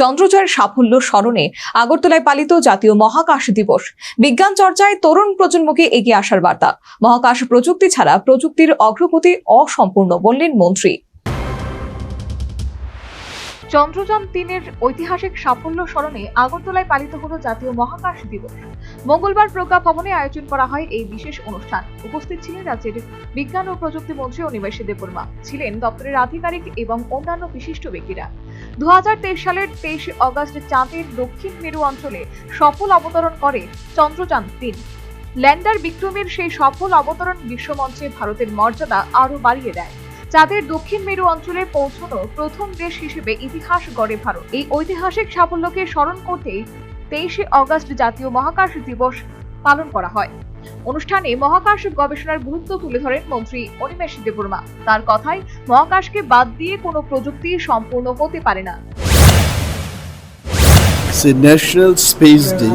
চন্দ্রজয়ের সাফল্য স্মরণে আগরতলায় পালিত জাতীয় মহাকাশ দিবস। বিজ্ঞান চর্চায় তরুণ প্রজন্মকে এগিয়ে আসার বার্তা। মহাকাশ প্রযুক্তি ছাড়া প্রযুক্তির অগ্রগতি অসম্পূর্ণ, বললেন মন্ত্রী। চন্দ্রযান-3-এর ঐতিহাসিক সাফল্য স্মরণে আগরতলায় পালিত হলো জাতীয় মহাকাশ দিবস। মঙ্গলবার প্রজ্ঞা ভবনে আয়োজন করা হয় এই বিশেষ অনুষ্ঠান। উপস্থিত ছিলেন রাজ্যের বিজ্ঞান ও প্রযুক্তি মন্ত্রী অনিমেষ দেববর্মা, ছিলেন দপ্তরের আধিকারিক এবং অন্যান্য বিশিষ্ট ব্যক্তিরা। 2023 সালের 23 অগস্ট চাঁদের দক্ষিণ মেরু অঞ্চলে সফল অবতরণ করে চন্দ্রযান-3। ল্যান্ডার বিক্রমের সেই সফল অবতরণ বিশ্বমঞ্চে ভারতের মর্যাদা আরও বাড়িয়ে দেয়। চাঁদের দক্ষিণ মেরু অঞ্চলে পৌঁছানো প্রথম দেশ হিসেবে ইতিহাস গড়ে ভারত। এই ঐতিহাসিক সাফল্যকে স্মরণ করতেই 23 অগস্ট জাতীয় মহাকাশ দিবস পালন করা হয়। অনুষ্ঠানে মহাকাশ গবেষণার গুরুত্ব তুলে ধরেন মন্ত্রী অনিমেষ দেববর্মা। তার কথায়, মহাকাশকে বাদ দিয়ে কোনো প্রযুক্তি সম্পূর্ণ হতে পারে না। ন্যাশনাল স্পেস ডে,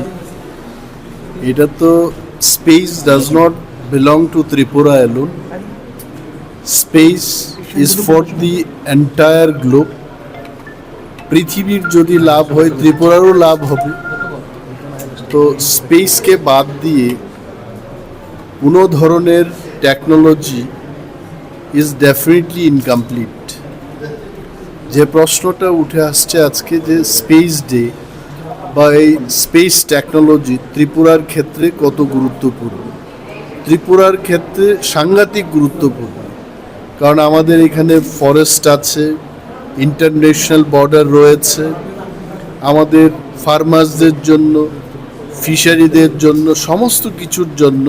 এটা তো space does not belong to Tripura alone. Space is for the entire globe. পৃথিবীর যদি লাভ হয়, ত্রিপুরারও লাভ হবে। তো স্পেসকে বাদ দিয়ে কোনো ধরনের টেকনোলজি ইজ ডেফিনেটলি ইনকমপ্লিট। যে প্রশ্নটা উঠে আসছে আজকে, যে স্পেস ডে বা এই স্পেস টেকনোলজি ত্রিপুরার ক্ষেত্রে কত গুরুত্বপূর্ণ। ত্রিপুরার ক্ষেত্রে সাংঘাতিক গুরুত্বপূর্ণ, কারণ আমাদের এখানে ফরেস্ট আছে, ইন্টারন্যাশনাল বর্ডার রয়েছে, আমাদের ফার্মার্সদের জন্য, ফিশারিদের জন্য, সমস্ত কিছুর জন্য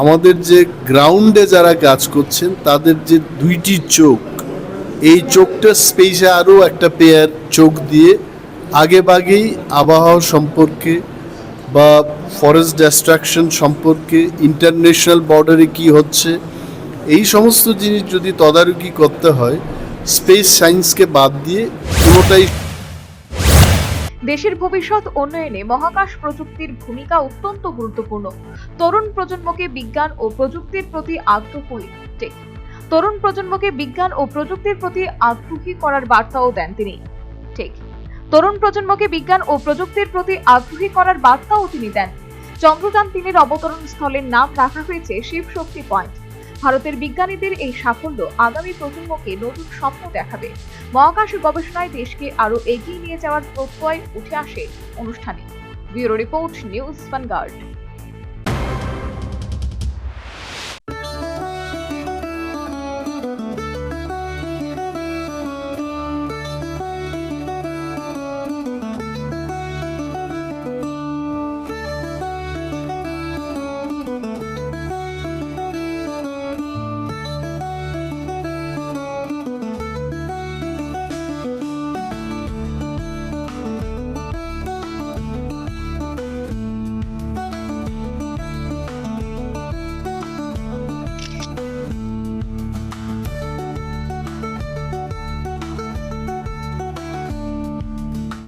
আমাদের যে গ্রাউন্ডে যারা কাজ করছেন তাদের যে দুইটি চোখ, এই চোখটা স্পেসে আরও একটা পেয়ার চোখ দিয়ে আগেভাগেই আবহাওয়া সম্পর্কে বা ফরেস্ট ডিস্ট্রাকশন সম্পর্কে, ইন্টারন্যাশনাল বর্ডারে কি হচ্ছে, এই সমস্ত জিনিস যদি তদারকি করতে হয়, স্পেস সায়েন্সকে বাদ দিয়ে পুরোটাই। দেশের ভবিষ্যৎ উন্নয়নে মহাকাশ প্রযুক্তির ভূমিকা অত্যন্ত গুরুত্বপূর্ণ। তরুণ প্রজন্মকে বিজ্ঞান ও প্রযুক্তির প্রতি আগ্রহী করার বার্তাও দেন তিনি। তরুণ প্রজন্মকে বিজ্ঞান ও প্রযুক্তির প্রতি আগ্রহী করার বার্তাও তিনি দেন। চন্দ্রযান-3-এর অবতরণ স্থলের নাম রাখা হয়েছে শিব শক্তি পয়েন্ট। ভারতের বিজ্ঞানীদের এই সাফল্য আগামী প্রজন্মকে নতুন স্বপ্ন দেখাবে। মহাকাশ গবেষণায় দেশকে আরো এগিয়ে নিয়ে যাওয়ার প্রত্যয় উঠে আসে অনুষ্ঠানে। Bureau report, news vanguard.